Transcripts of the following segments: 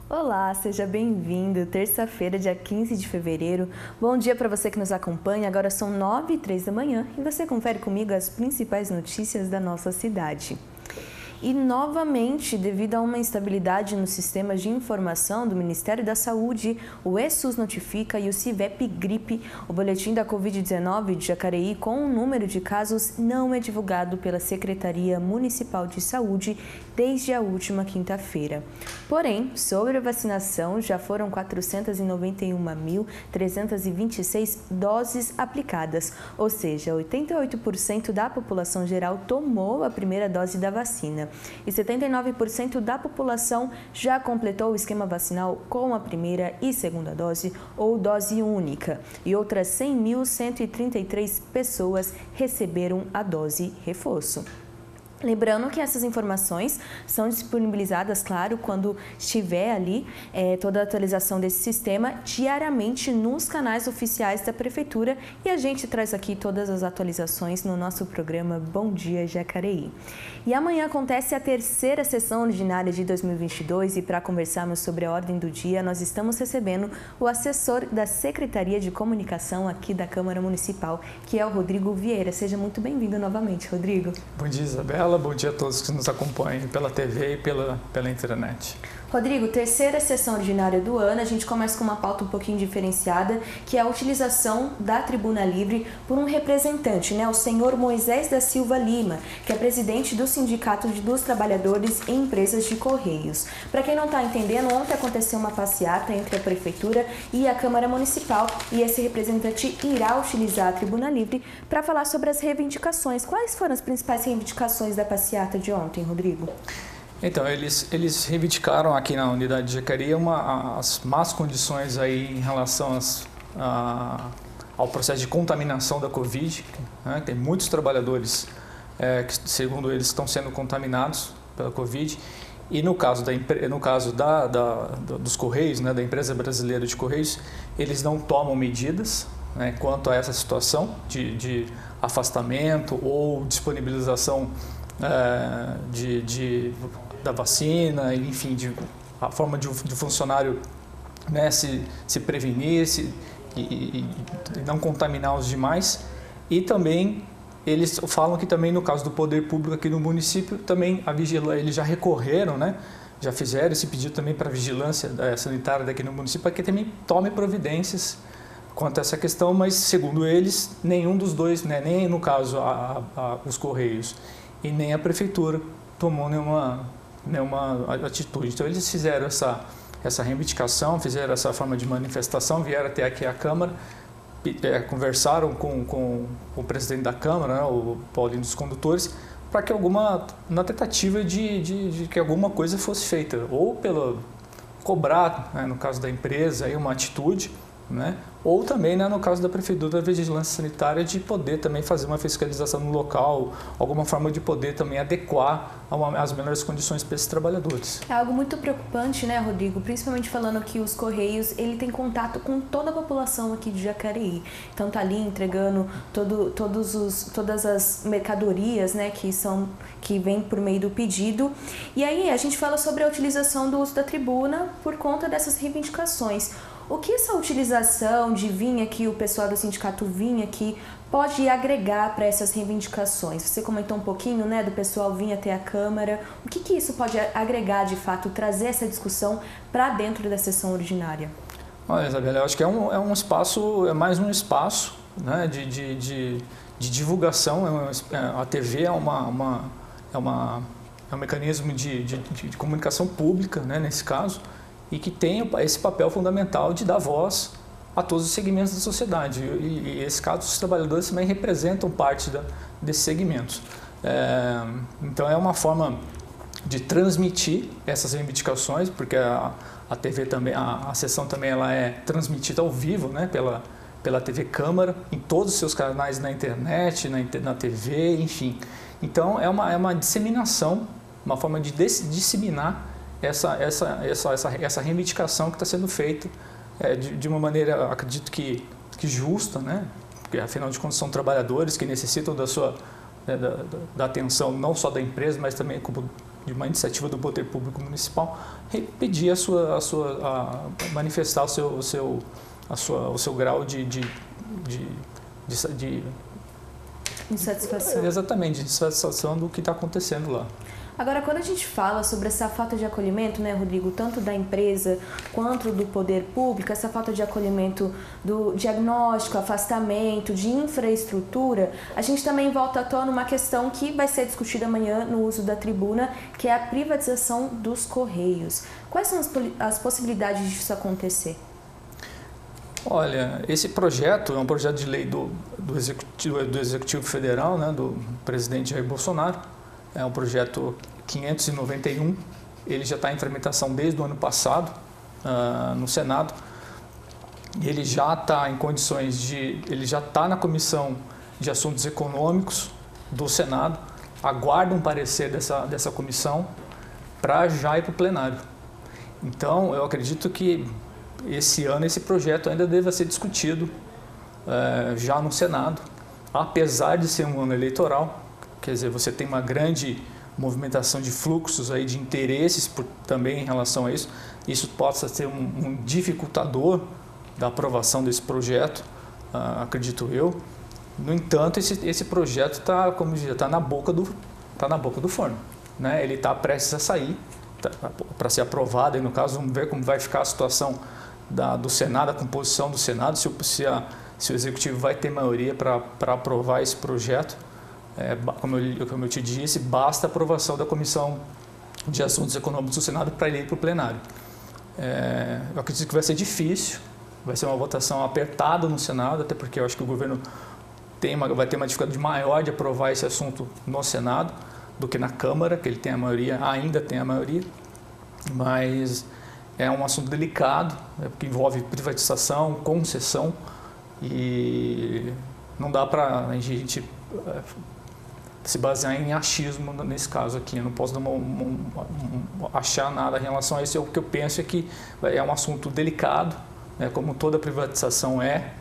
Olá, seja bem-vindo. Terça-feira, dia 15 de fevereiro. Bom dia para você que nos acompanha. Agora são 9h03 da manhã e você confere comigo as principais notícias da nossa cidade. E novamente, devido a uma instabilidade nos sistemas de informação do Ministério da Saúde, o ESUS notifica e o CIVEP Gripe, o boletim da Covid-19 de Jacareí com o número de casos não é divulgado pela Secretaria Municipal de Saúde desde a última quinta-feira. Porém, sobre a vacinação, já foram 491.326 doses aplicadas, ou seja, 88% da população geral tomou a primeira dose da vacina. E 79% da população já completou o esquema vacinal com a primeira e segunda dose ou dose única. E outras 100.133 pessoas receberam a dose reforço. Lembrando que essas informações são disponibilizadas, claro, quando estiver ali toda a atualização desse sistema diariamente nos canais oficiais da Prefeitura e a gente traz aqui todas as atualizações no nosso programa Bom Dia Jacareí. E amanhã acontece a terceira sessão ordinária de 2022 e para conversarmos sobre a ordem do dia, nós estamos recebendo o assessor da Secretaria de Comunicação aqui da Câmara Municipal, que é o Rodrigo Vieira. Seja muito bem-vindo novamente, Rodrigo. Bom dia, Isabela. Bom dia a todos que nos acompanham pela TV e pela internet. Rodrigo, terceira sessão ordinária do ano, a gente começa com uma pauta um pouquinho diferenciada, que é a utilização da tribuna livre por um representante, o senhor Moisés da Silva Lima, que é presidente do Sindicato dos Trabalhadores em Empresas de Correios. Para quem não está entendendo, ontem aconteceu uma passeata entre a Prefeitura e a Câmara Municipal e esse representante irá utilizar a tribuna livre para falar sobre as reivindicações. Quais foram as principais reivindicações da passeata de ontem, Rodrigo? Então, eles reivindicaram aqui na unidade de Jacareí as más condições aí em relação ao processo de contaminação da Covid. Né? Tem muitos trabalhadores que, segundo eles, estão sendo contaminados pela Covid. E no caso dos Correios, da empresa brasileira de Correios, eles não tomam medidas quanto a essa situação de afastamento ou disponibilização da vacina, enfim, a forma de o funcionário se prevenir e não contaminar os demais. E também eles falam que também no caso do poder público aqui no município, também eles já recorreram, já fizeram esse pedido também para a vigilância sanitária daqui no município, para que também tome providências quanto a essa questão, mas segundo eles, nenhum dos dois, nem no caso os Correios e nem a Prefeitura tomou nenhuma atitude. Então eles fizeram essa reivindicação, fizeram essa forma de manifestação, vieram até aqui à Câmara, conversaram com o presidente da Câmara, o Paulinho dos Condutores, para que na tentativa de que alguma coisa fosse feita, ou cobrar, no caso da empresa, aí uma atitude, ou também, no caso da Prefeitura, da Vigilância Sanitária, de poder também fazer uma fiscalização no local, alguma forma de poder também adequar às melhores condições para esses trabalhadores. É algo muito preocupante, Rodrigo? Principalmente falando que os Correios, ele tem contato com toda a população aqui de Jacareí. Então tá ali entregando todas as mercadorias, que vêm por meio do pedido. E aí a gente fala sobre a utilização do uso da tribuna por conta dessas reivindicações. O que essa utilização de vir aqui, o pessoal do sindicato vir aqui, pode agregar para essas reivindicações? Você comentou um pouquinho, do pessoal vir até a Câmara. O que isso pode agregar, de fato, trazer essa discussão para dentro da sessão ordinária? Olha, Isabela, eu acho que é mais um espaço de divulgação. A TV é um mecanismo de comunicação pública, nesse caso, e que tem esse papel fundamental de dar voz a todos os segmentos da sociedade. E nesse caso, os trabalhadores também representam parte desses segmentos. Então, é uma forma de transmitir essas reivindicações, porque a TV também, a sessão também ela é transmitida ao vivo, pela TV Câmara, em todos os seus canais na internet, na TV, enfim. Então, é uma disseminação, uma forma de disseminar essa reivindicação que está sendo feita de uma maneira, acredito que justa, porque afinal de contas são trabalhadores que necessitam da atenção não só da empresa, mas também como de uma iniciativa do poder público municipal, pedir manifestar o seu grau de insatisfação. Exatamente, de insatisfação do que está acontecendo lá. Agora, quando a gente fala sobre essa falta de acolhimento, né, Rodrigo, tanto da empresa quanto do poder público, essa falta de acolhimento do diagnóstico, afastamento, de infraestrutura, a gente também volta à tona uma questão que vai ser discutida amanhã no uso da tribuna, que é a privatização dos Correios. Quais são as possibilidades disso acontecer? Olha, esse projeto é um projeto de lei do Executivo Federal, né, do presidente Jair Bolsonaro. É um projeto 591, ele já está em tramitação desde o ano passado no Senado. E ele já está em condições ele já está na Comissão de Assuntos Econômicos do Senado, aguarda um parecer dessa comissão para já ir para o plenário. Então, eu acredito que esse ano esse projeto ainda deva ser discutido já no Senado, apesar de ser um ano eleitoral. Quer dizer, você tem uma grande movimentação de fluxos aí, de interesses também em relação a isso. Isso possa ser um dificultador da aprovação desse projeto, acredito eu. No entanto, esse projeto está, como dizia, está na boca do forno, né? Ele está prestes a sair para ser aprovado. E no caso, vamos ver como vai ficar a situação do Senado, a composição do Senado, se o Executivo vai ter maioria para aprovar esse projeto. Como eu te disse, basta a aprovação da Comissão de Assuntos Econômicos do Senado para ele ir para o plenário. Eu acredito que vai ser difícil, vai ser uma votação apertada no Senado, até porque eu acho que o governo vai ter uma dificuldade maior de aprovar esse assunto no Senado do que na Câmara, que ele tem a maioria, ainda tem a maioria, mas é um assunto delicado, porque envolve privatização, concessão, e não dá para a gente se basear em achismo nesse caso aqui. Eu não posso achar nada em relação a isso. O que eu penso é que é um assunto delicado, né, como toda privatização é.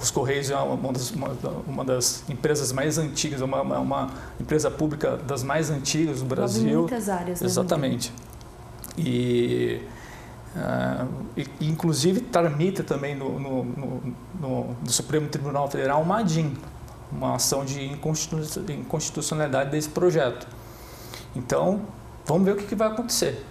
Os Correios é uma das empresas mais antigas, uma empresa pública das mais antigas do Brasil. Em muitas áreas. Né? Exatamente. E inclusive tramita também no Supremo Tribunal Federal uma ação de inconstitucionalidade desse projeto. Então, vamos ver o que vai acontecer.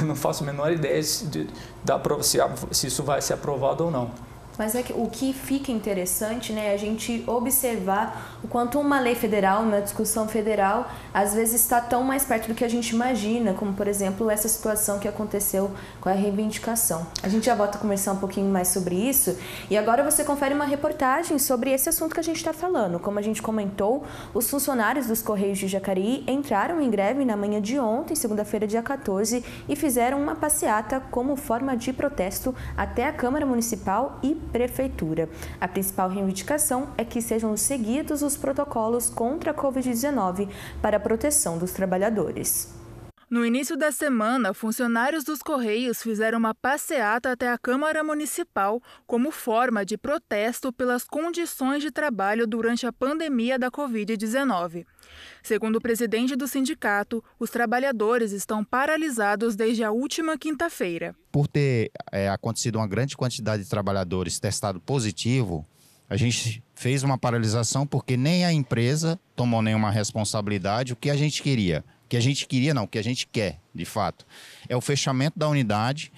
Não faço a menor ideia se isso vai ser aprovado ou não. Mas o que fica interessante, né, é a gente observar o quanto uma lei federal, uma discussão federal, às vezes está tão mais perto do que a gente imagina, como, por exemplo, essa situação que aconteceu com a reivindicação. A gente já volta a conversar um pouquinho mais sobre isso. E agora você confere uma reportagem sobre esse assunto que a gente está falando. Como a gente comentou, os funcionários dos Correios de Jacareí entraram em greve na manhã de ontem, segunda-feira, dia 14, e fizeram uma passeata como forma de protesto até a Câmara Municipal e Prefeitura. A principal reivindicação é que sejam seguidos os protocolos contra a Covid-19 para a proteção dos trabalhadores. No início da semana, funcionários dos Correios fizeram uma passeata até a Câmara Municipal como forma de protesto pelas condições de trabalho durante a pandemia da Covid-19. Segundo o presidente do sindicato, os trabalhadores estão paralisados desde a última quinta-feira. Por ter acontecido uma grande quantidade de trabalhadores testado positivo, a gente fez uma paralisação porque nem a empresa tomou nenhuma responsabilidade. O que a gente queria? O que a gente quer, de fato, é o fechamento da unidade,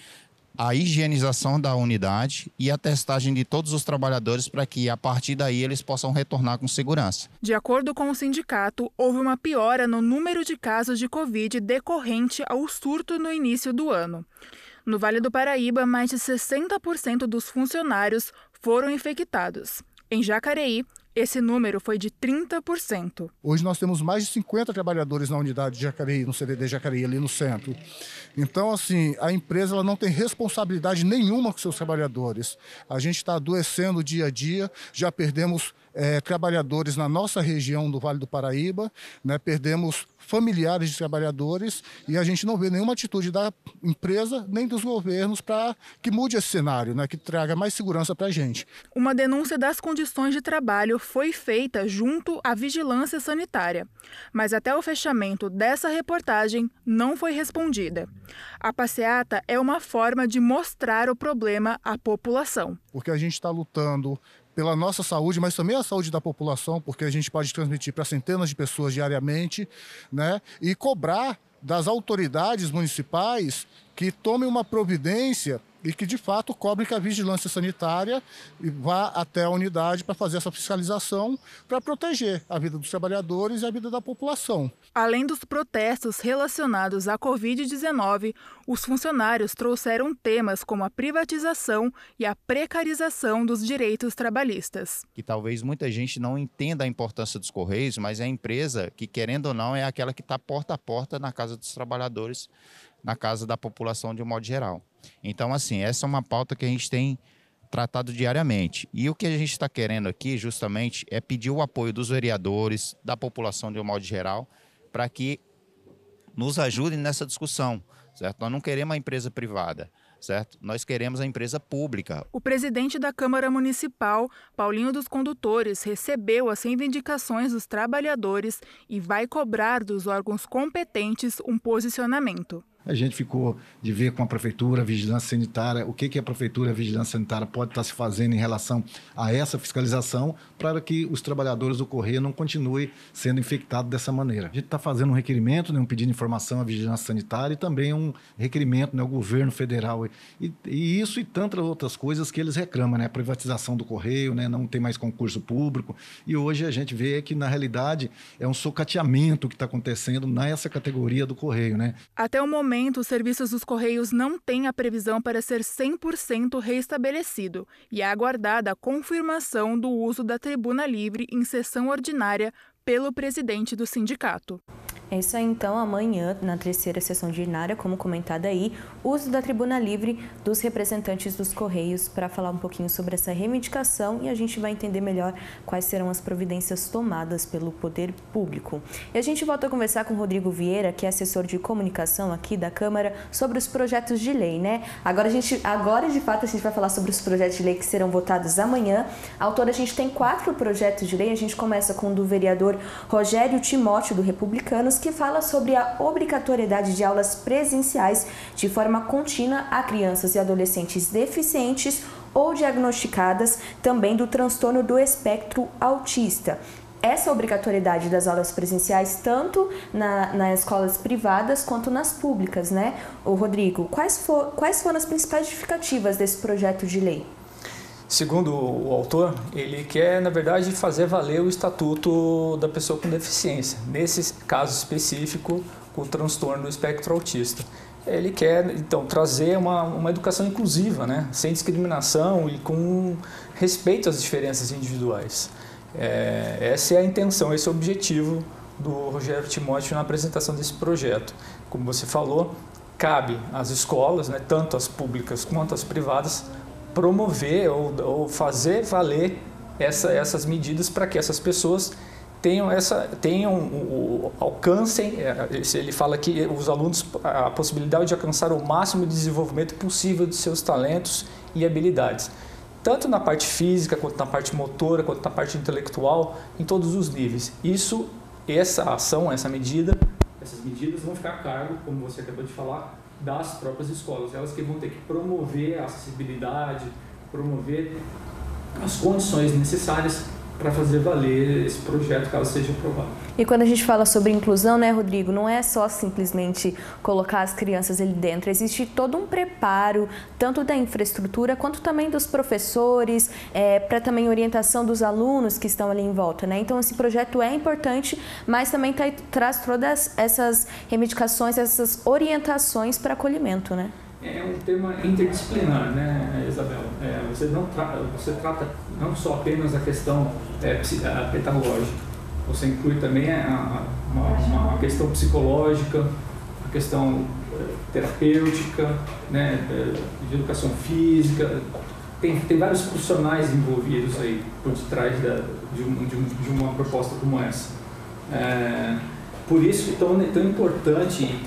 a higienização da unidade e a testagem de todos os trabalhadores para que, a partir daí, eles possam retornar com segurança. De acordo com o sindicato, houve uma piora no número de casos de Covid decorrente ao surto no início do ano. No Vale do Paraíba, mais de 60% dos funcionários foram infectados. Em Jacareí, esse número foi de 30%. Hoje nós temos mais de 50 trabalhadores na unidade de Jacareí, no CDD Jacareí, ali no centro. Então, assim, a empresa ela não tem responsabilidade nenhuma com seus trabalhadores. A gente está adoecendo dia a dia, já perdemos trabalhadores na nossa região do Vale do Paraíba, né? Perdemos familiares de trabalhadores e a gente não vê nenhuma atitude da empresa nem dos governos para que mude esse cenário, né? Que traga mais segurança para a gente. Uma denúncia das condições de trabalho foi feita junto à Vigilância Sanitária, mas até o fechamento dessa reportagem não foi respondida. A passeata é uma forma de mostrar o problema à população. Porque a gente está lutando pela nossa saúde, mas também a saúde da população, porque a gente pode transmitir para centenas de pessoas diariamente, né? E cobrar das autoridades municipais que tomem uma providência e que, de fato, cobrem que a vigilância sanitária vá até a unidade para fazer essa fiscalização, para proteger a vida dos trabalhadores e a vida da população. Além dos protestos relacionados à Covid-19, os funcionários trouxeram temas como a privatização e a precarização dos direitos trabalhistas. Que talvez muita gente não entenda a importância dos Correios, mas é a empresa que, querendo ou não, é aquela que está porta a porta na casa dos trabalhadores, na casa da população de um modo geral. Então, assim, essa é uma pauta que a gente tem tratado diariamente. E o que a gente está querendo aqui, justamente, é pedir o apoio dos vereadores, da população de um modo geral, para que nos ajudem nessa discussão, certo? Nós não queremos uma empresa privada, certo? Nós queremos a empresa pública. O presidente da Câmara Municipal, Paulinho dos Condutores, recebeu as reivindicações dos trabalhadores e vai cobrar dos órgãos competentes um posicionamento. A gente ficou de ver com a Prefeitura, a Vigilância Sanitária, o que a Prefeitura e a Vigilância Sanitária pode estar se fazendo em relação a essa fiscalização para que os trabalhadores do Correio não continuem sendo infectados dessa maneira. A gente está fazendo um requerimento, né, um pedido de informação à Vigilância Sanitária e também um requerimento, né, ao governo federal. E isso e tantas outras coisas que eles reclamam, né? A privatização do Correio, né, não tem mais concurso público. E hoje a gente vê que, na realidade, é um sucateamento que está acontecendo nessa categoria do Correio, né? Até o momento, os serviços dos Correios não têm a previsão para ser 100% reestabelecido e é aguardada a confirmação do uso da tribuna livre em sessão ordinária pelo presidente do sindicato. É isso aí, então, amanhã, na terceira sessão ordinária, como comentado aí, uso da tribuna livre dos representantes dos Correios para falar um pouquinho sobre essa reivindicação e a gente vai entender melhor quais serão as providências tomadas pelo poder público. E a gente volta a conversar com o Rodrigo Vieira, que é assessor de comunicação aqui da Câmara, sobre os projetos de lei, né? Agora, de fato, a gente vai falar sobre os projetos de lei que serão votados amanhã. Ao todo, a gente tem 4 projetos de lei. A gente começa com o do vereador Rogério Timóteo, do Republicanos, que fala sobre a obrigatoriedade de aulas presenciais de forma contínua a crianças e adolescentes deficientes ou diagnosticadas também do transtorno do espectro autista. Essa obrigatoriedade das aulas presenciais, tanto nas escolas privadas quanto nas públicas, né? Ô Rodrigo, quais foram as principais justificativas desse projeto de lei? Segundo o autor, ele quer, na verdade, fazer valer o estatuto da pessoa com deficiência, nesse caso específico, o transtorno do espectro autista. Ele quer, então, trazer uma educação inclusiva, né? Sem discriminação e com respeito às diferenças individuais. Essa é a intenção, esse é o objetivo do Rogério Timóteo na apresentação desse projeto. Como você falou, cabe às escolas, né, tanto as públicas quanto as privadas, promover ou fazer valer essas medidas para que essas pessoas alcancem, ele fala que os alunos, a possibilidade de alcançar o máximo de desenvolvimento possível de seus talentos e habilidades, tanto na parte física, quanto na parte motora, quanto na parte intelectual, em todos os níveis. Essas medidas vão ficar a cargo, como você acabou de falar, das próprias escolas, elas que vão ter que promover a acessibilidade, promover as condições necessárias para fazer valer esse projeto, caso seja aprovado. E quando a gente fala sobre inclusão, né, Rodrigo, não é só simplesmente colocar as crianças ali dentro, existe todo um preparo, tanto da infraestrutura quanto também dos professores, para também orientação dos alunos que estão ali em volta, né? Então esse projeto é importante, mas também traz todas essas reivindicações, essas orientações para acolhimento, né? É um tema interdisciplinar, né, Isabel? Você trata não só apenas a questão pedagógica, você inclui também uma questão psicológica, a questão terapêutica, né, de educação física, tem vários profissionais envolvidos aí por detrás de uma proposta como essa. Por isso é tão importante,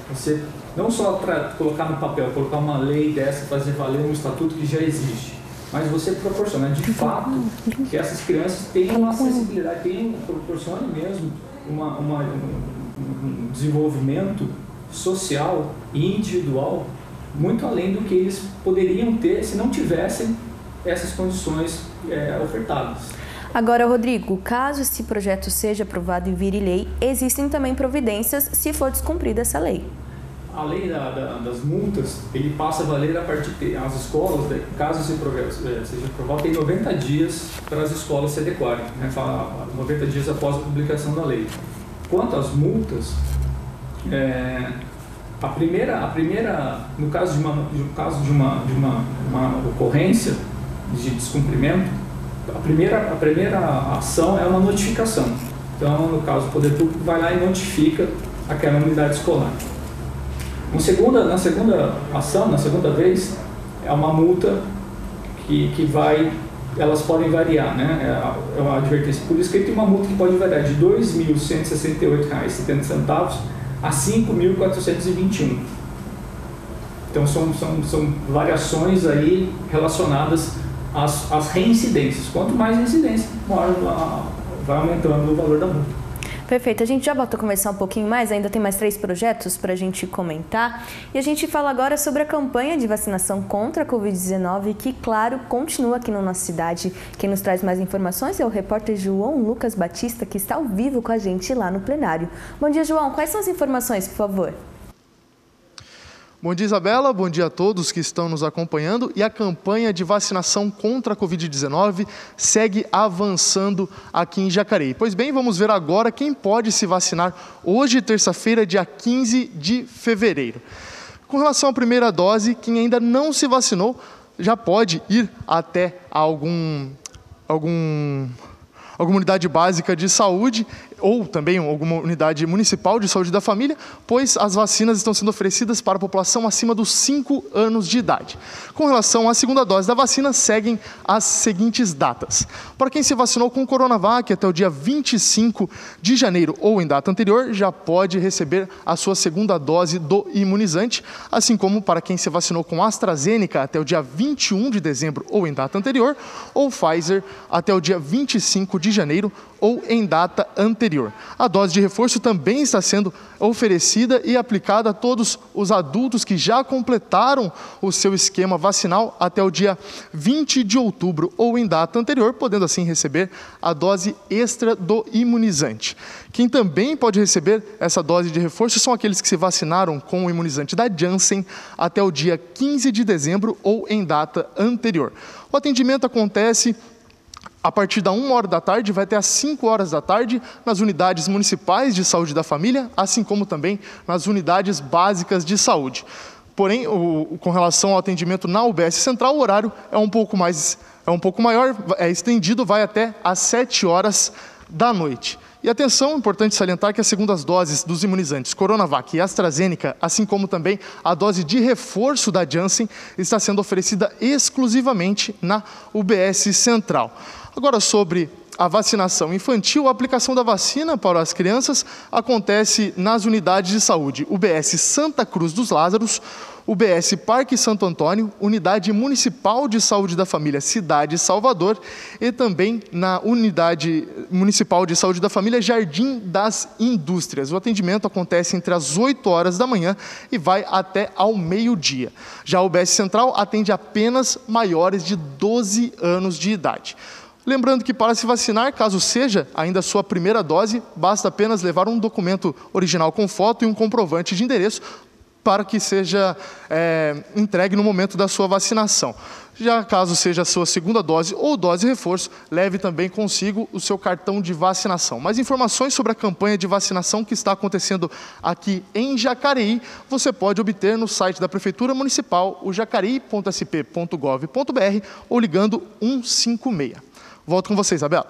você não só para colocar no papel, colocar uma lei dessa, fazer valer um estatuto que já existe, mas você proporcionar de fato que essas crianças tenham acessibilidade, proporcione mesmo um desenvolvimento social e individual muito além do que eles poderiam ter se não tivessem essas condições ofertadas. Agora, Rodrigo, caso esse projeto seja aprovado e vire lei, existem também providências se for descumprida essa lei. A lei das multas, ele passa a valer a partir das escolas, caso esse projeto seja aprovado, tem 90 dias para as escolas se adequarem, 90 dias após a publicação da lei. Quanto às multas, a primeira, no caso de uma ocorrência de descumprimento, a primeira ação é uma notificação. Então, no caso, o poder público vai lá e notifica aquela unidade escolar. Na segunda ação, na segunda vez, é uma multa que vai, elas podem variar, né? É uma advertência por escrito e uma multa que pode variar de R$ 2.168,70 a R$ 5.421. Então são variações aí relacionadas às reincidências. Quanto mais reincidência, maior vai aumentando o valor da multa. Perfeito, a gente já volta a conversar um pouquinho mais, ainda tem mais 3 projetos para a gente comentar. E a gente fala agora sobre a campanha de vacinação contra a Covid-19, que, claro, continua aqui na nossa cidade. Quem nos traz mais informações é o repórter João Lucas Batista, que está ao vivo com a gente lá no plenário. Bom dia, João. Quais são as informações, por favor? Bom dia, Isabela. Bom dia a todos que estão nos acompanhando. E a campanha de vacinação contra a Covid-19 segue avançando aqui em Jacareí. Pois bem, vamos ver agora quem pode se vacinar hoje, terça-feira, dia 15 de fevereiro. Com relação à primeira dose, quem ainda não se vacinou já pode ir até alguma unidade básica de saúde ou também alguma unidade municipal de saúde da família, pois as vacinas estão sendo oferecidas para a população acima dos 5 anos de idade. Com relação à segunda dose da vacina, seguem as seguintes datas. Para quem se vacinou com Coronavac até o dia 25 de janeiro ou em data anterior, já pode receber a sua segunda dose do imunizante, assim como para quem se vacinou com AstraZeneca até o dia 21 de dezembro ou em data anterior, ou Pfizer até o dia 25 de janeiro ou em data anterior. A dose de reforço também está sendo oferecida e aplicada a todos os adultos que já completaram o seu esquema vacinal até o dia 20 de outubro ou em data anterior, podendo assim receber a dose extra do imunizante. Quem também pode receber essa dose de reforço são aqueles que se vacinaram com o imunizante da Janssen até o dia 15 de dezembro ou em data anterior. O atendimento acontece a partir da 1h da tarde, vai até às 5h da tarde, nas unidades municipais de saúde da família, assim como também nas unidades básicas de saúde. Porém, com relação ao atendimento na UBS Central, o horário é um pouco maior, é estendido, vai até às 7h da noite. E atenção, é importante salientar que as segundas doses dos imunizantes Coronavac e AstraZeneca, assim como também a dose de reforço da Janssen, está sendo oferecida exclusivamente na UBS Central. Agora, sobre a vacinação infantil, a aplicação da vacina para as crianças acontece nas unidades de saúde UBS Santa Cruz dos Lázaros, UBS Parque Santo Antônio, Unidade Municipal de Saúde da Família Cidade Salvador e também na Unidade Municipal de Saúde da Família Jardim das Indústrias. O atendimento acontece entre as 8h da manhã e vai até ao meio-dia. Já a UBS Central atende apenas maiores de 12 anos de idade. Lembrando que para se vacinar, caso seja ainda a sua primeira dose, basta apenas levar um documento original com foto e um comprovante de endereço para que seja entregue no momento da sua vacinação. Já caso seja a sua segunda dose ou dose reforço, leve também consigo o seu cartão de vacinação. Mais informações sobre a campanha de vacinação que está acontecendo aqui em Jacareí, você pode obter no site da Prefeitura Municipal, o jacareí.sp.gov.br ou ligando 156. Volto com você, Isabela.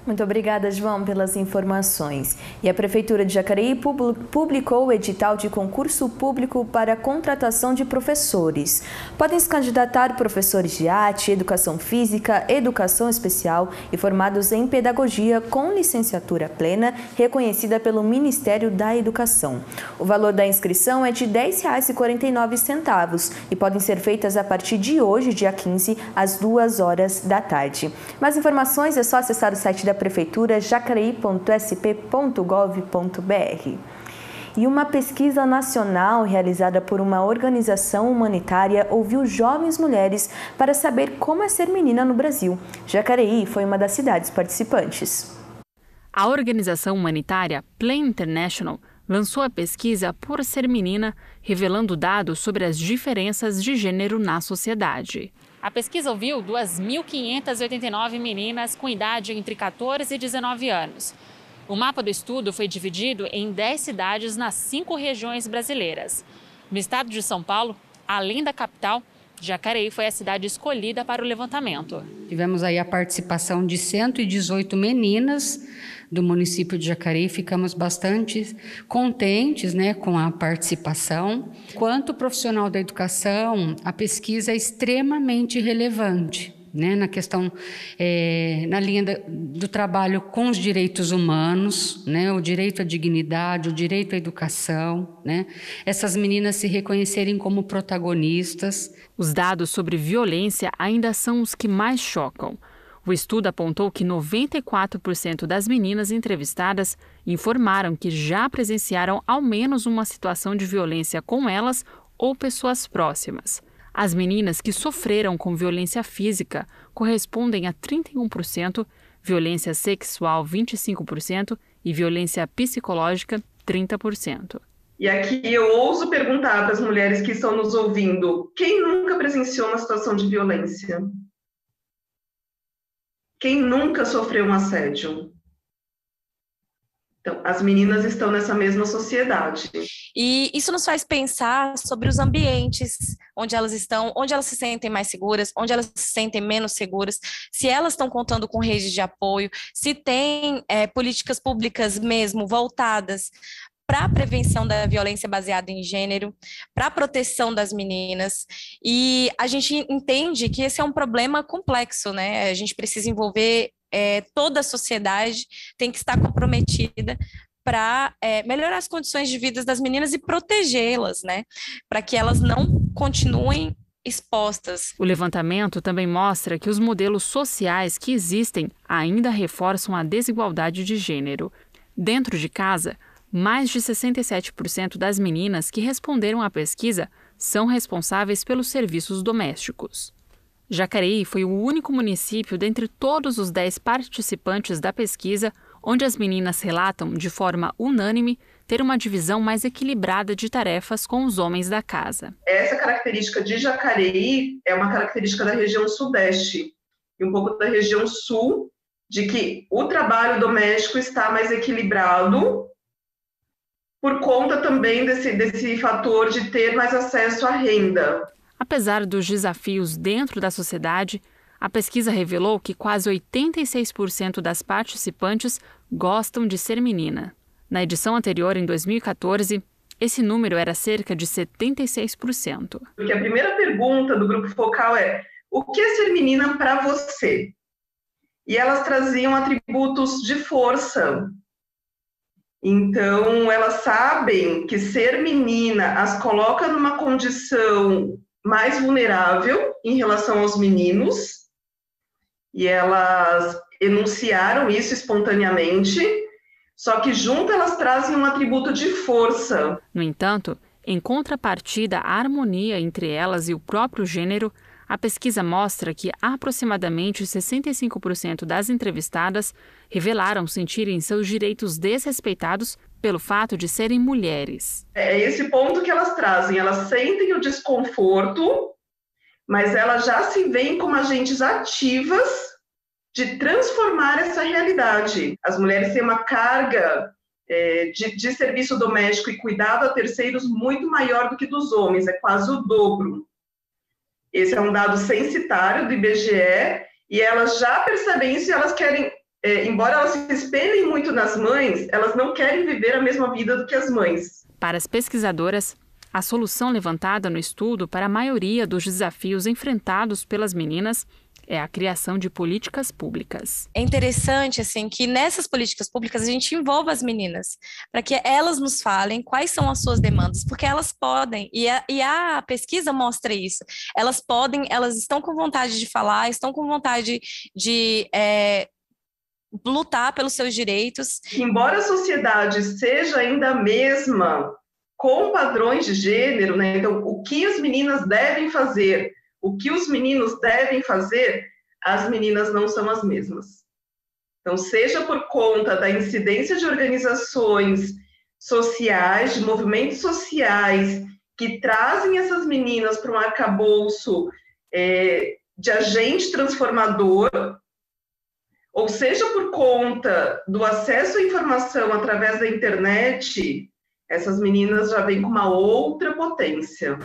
Muito obrigada, João, pelas informações. E a Prefeitura de Jacareí publicou o edital de concurso público para a contratação de professores. Podem se candidatar professores de arte, educação física, educação especial e formados em pedagogia com licenciatura plena, reconhecida pelo Ministério da Educação. O valor da inscrição é de R$ 10,49 e podem ser feitas a partir de hoje, dia 15, às 14h. Mais informações é só acessar o site da Prefeitura, jacareí.sp.gov.br. E uma pesquisa nacional realizada por uma organização humanitária ouviu jovens mulheres para saber como é ser menina no Brasil. Jacareí foi uma das cidades participantes. A organização humanitária Plan International lançou a pesquisa Por Ser Menina, revelando dados sobre as diferenças de gênero na sociedade. A pesquisa ouviu 2.589 meninas com idade entre 14 e 19 anos. O mapa do estudo foi dividido em 10 cidades nas 5 regiões brasileiras. No estado de São Paulo, além da capital, Jacareí foi a cidade escolhida para o levantamento. Tivemos aí a participação de 118 meninas do município de Jacareí, ficamos bastante contentes, com a participação. Quanto profissional da educação, a pesquisa é extremamente relevante, na questão, na linha do trabalho com os direitos humanos, o direito à dignidade, o direito à educação, essas meninas se reconhecerem como protagonistas. Os dados sobre violência ainda são os que mais chocam. O estudo apontou que 94% das meninas entrevistadas informaram que já presenciaram ao menos uma situação de violência com elas ou pessoas próximas. As meninas que sofreram com violência física correspondem a 31%, violência sexual 25% e violência psicológica 30%. E aqui eu ouso perguntar para as mulheres que estão nos ouvindo, quem nunca presenciou uma situação de violência? Quem nunca sofreu um assédio? Então, as meninas estão nessa mesma sociedade. E isso nos faz pensar sobre os ambientes onde elas estão, onde elas se sentem mais seguras, onde elas se sentem menos seguras, se elas estão contando com redes de apoio, se tem políticas públicas mesmo voltadas para a prevenção da violência baseada em gênero, para a proteção das meninas. E a gente entende que esse é um problema complexo, A gente precisa envolver toda a sociedade, tem que estar comprometida para melhorar as condições de vida das meninas e protegê-las, para que elas não continuem expostas. O levantamento também mostra que os modelos sociais que existem ainda reforçam a desigualdade de gênero. Dentro de casa, mais de 67% das meninas que responderam à pesquisa são responsáveis pelos serviços domésticos. Jacareí foi o único município dentre todos os 10 participantes da pesquisa onde as meninas relatam, de forma unânime, ter uma divisão mais equilibrada de tarefas com os homens da casa. Essa característica de Jacareí é uma característica da região sudeste e um pouco da região sul, de que o trabalho doméstico está mais equilibrado por conta também desse fator de ter mais acesso à renda. Apesar dos desafios dentro da sociedade, a pesquisa revelou que quase 86% das participantes gostam de ser menina. Na edição anterior, em 2014, esse número era cerca de 76%. Porque a primeira pergunta do grupo focal é: o que é ser menina para você? E elas traziam atributos de força. Então, elas sabem que ser menina as coloca numa condição mais vulnerável em relação aos meninos, e elas enunciaram isso espontaneamente, só que junto elas trazem um atributo de força. No entanto, em contrapartida à harmonia entre elas e o próprio gênero, a pesquisa mostra que aproximadamente 65% das entrevistadas revelaram sentirem seus direitos desrespeitados pelo fato de serem mulheres. É esse ponto que elas trazem, elas sentem o desconforto, mas elas já se veem como agentes ativas de transformar essa realidade. As mulheres têm uma carga de serviço doméstico e cuidado a terceiros muito maior do que dos homens, é quase o dobro. Esse é um dado censitário do IBGE e elas já percebem isso e elas querem embora elas se espelhem muito nas mães, elas não querem viver a mesma vida do que as mães. Para as pesquisadoras, a solução levantada no estudo para a maioria dos desafios enfrentados pelas meninas é a criação de políticas públicas. É interessante, assim, que nessas políticas públicas a gente envolva as meninas, para que elas nos falem quais são as suas demandas, porque elas podem, e a pesquisa mostra isso, elas podem, elas estão com vontade de falar, estão com vontade de lutar pelos seus direitos. Embora a sociedade seja ainda a mesma, com padrões de gênero, né? Então, o que as meninas devem fazer, o que os meninos devem fazer, as meninas não são as mesmas. Então, seja por conta da incidência de organizações sociais, de movimentos sociais, que trazem essas meninas para um arcabouço de agente transformador, ou seja por conta do acesso à informação através da internet, essas meninas já vêm com uma outra potência.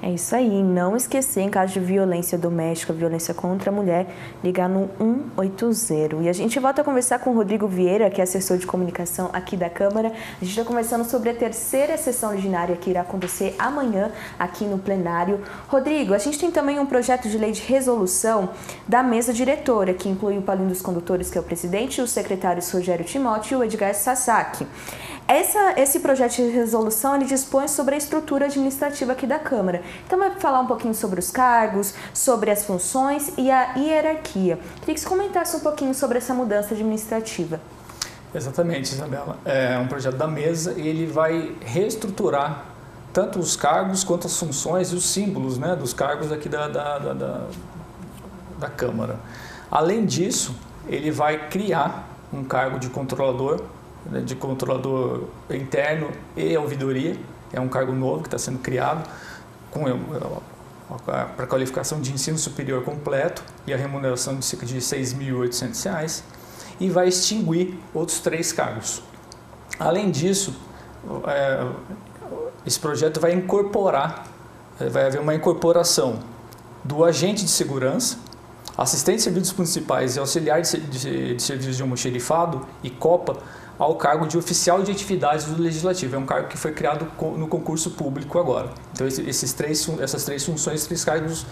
É isso aí, não esquecer, em caso de violência doméstica, violência contra a mulher, ligar no 180. E a gente volta a conversar com o Rodrigo Vieira, que é assessor de comunicação aqui da Câmara. A gente está conversando sobre a terceira sessão ordinária que irá acontecer amanhã aqui no plenário. Rodrigo, a gente tem também um projeto de lei de resolução da mesa diretora, que inclui o Paulinho dos Condutores, que é o presidente, e os secretários Rogério Timóteo e o Edgar Sasaki. Esse projeto de resolução ele dispõe sobre a estrutura administrativa aqui da Câmara. Então, vai falar um pouquinho sobre os cargos, sobre as funções e a hierarquia. Queria que você comentasse um pouquinho sobre essa mudança administrativa. Exatamente, Isabela. É um projeto da mesa e ele vai reestruturar tanto os cargos quanto as funções e os símbolos, né, dos cargos aqui da Câmara. Além disso, ele vai criar um cargo de controlador interno e ouvidoria. É um cargo novo que está sendo criado para a qualificação de ensino superior completo e a remuneração de cerca de R$ 6.800 e vai extinguir outros 3 cargos. Além disso, esse projeto vai haver uma incorporação do agente de segurança, assistente de serviços municipais e auxiliar de serviços de almoxerifado e COPA ao cargo de oficial de atividades do Legislativo. É um cargo que foi criado no concurso público agora. Então, essas 3 funções, 3 cargos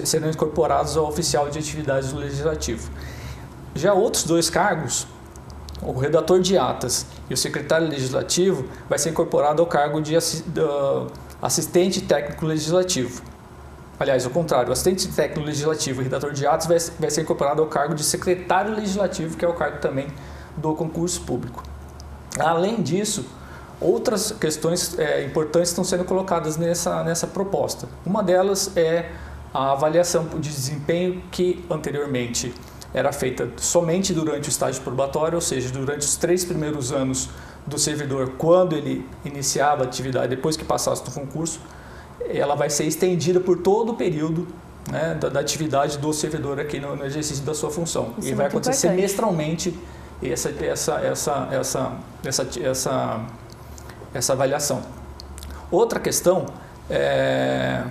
serão incorporados ao oficial de atividades do Legislativo. Já outros 2 cargos, o redator de atas e o secretário legislativo, vai ser incorporado ao cargo de assistente técnico legislativo. Aliás, ao contrário, o assistente técnico legislativo e redator de atas vai ser incorporado ao cargo de secretário legislativo, que é o cargo também do concurso público. Além disso, outras questões importantes estão sendo colocadas nessa proposta. Uma delas é a avaliação de desempenho que anteriormente era feita somente durante o estágio probatório, ou seja, durante os 3 primeiros anos do servidor, quando ele iniciava a atividade, depois que passasse no concurso, ela vai ser estendida por todo o período, né, da atividade do servidor aqui no exercício da sua função. Isso e vai acontecer semestralmente essa avaliação. Outra questão é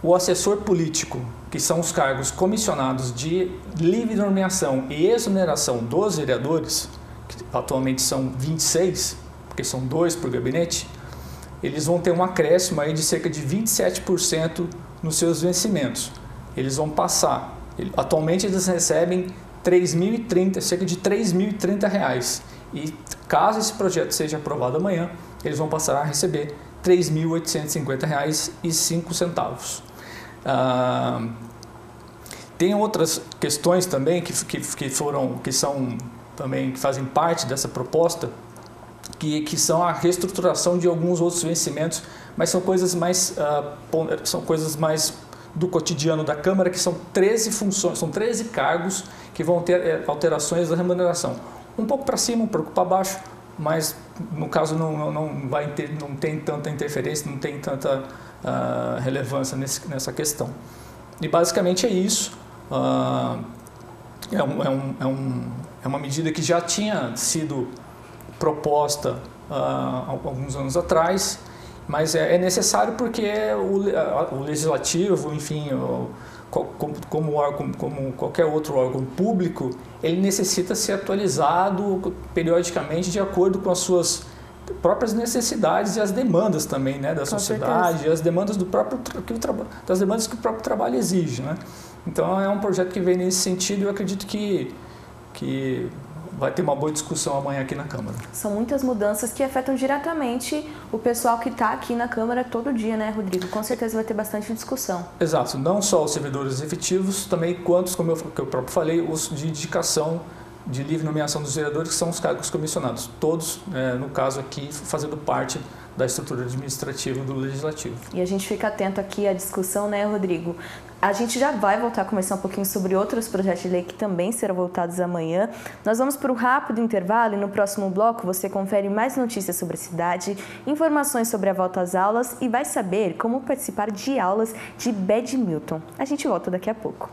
o assessor político, que são os cargos comissionados de livre nomeação e exoneração dos vereadores, que atualmente são 26, porque são 2 por gabinete. Eles vão ter um acréscimo aí de cerca de 27% nos seus vencimentos. Eles vão passar, atualmente eles recebem cerca de R$ 3.030. E caso esse projeto seja aprovado amanhã, eles vão passar a receber R$ 3.850,05. Tem outras questões também que fazem parte dessa proposta, que são a reestruturação de alguns outros vencimentos, mas são coisas mais do cotidiano da Câmara, que são 13 funções, são 13 cargos que vão ter alterações da remuneração. Um pouco para cima, um pouco para baixo, mas no caso não tem tanta interferência, não tem tanta relevância nessa questão. E basicamente é isso. É uma medida que já tinha sido proposta alguns anos atrás, mas é necessário porque o legislativo, enfim, como qualquer outro órgão público, ele necessita ser atualizado periodicamente de acordo com as suas próprias necessidades e as demandas também, né, da sociedade, e as demandas das demandas que o próprio trabalho exige, né? Então é um projeto que vem nesse sentido e eu acredito que vai ter uma boa discussão amanhã aqui na Câmara. São muitas mudanças que afetam diretamente o pessoal que está aqui na Câmara todo dia, né, Rodrigo? Com certeza vai ter bastante discussão. Exato, não só os servidores efetivos, também quantos, como eu próprio falei, os de indicação de livre nomeação dos vereadores, que são os cargos comissionados. Todos, no caso aqui, fazendo parte da estrutura administrativa do Legislativo. E a gente fica atento aqui à discussão, né, Rodrigo? A gente já vai voltar a conversar um pouquinho sobre outros projetos de lei que também serão votados amanhã. Nós vamos para um rápido intervalo e no próximo bloco você confere mais notícias sobre a cidade, informações sobre a volta às aulas e vai saber como participar de aulas de badminton. A gente volta daqui a pouco.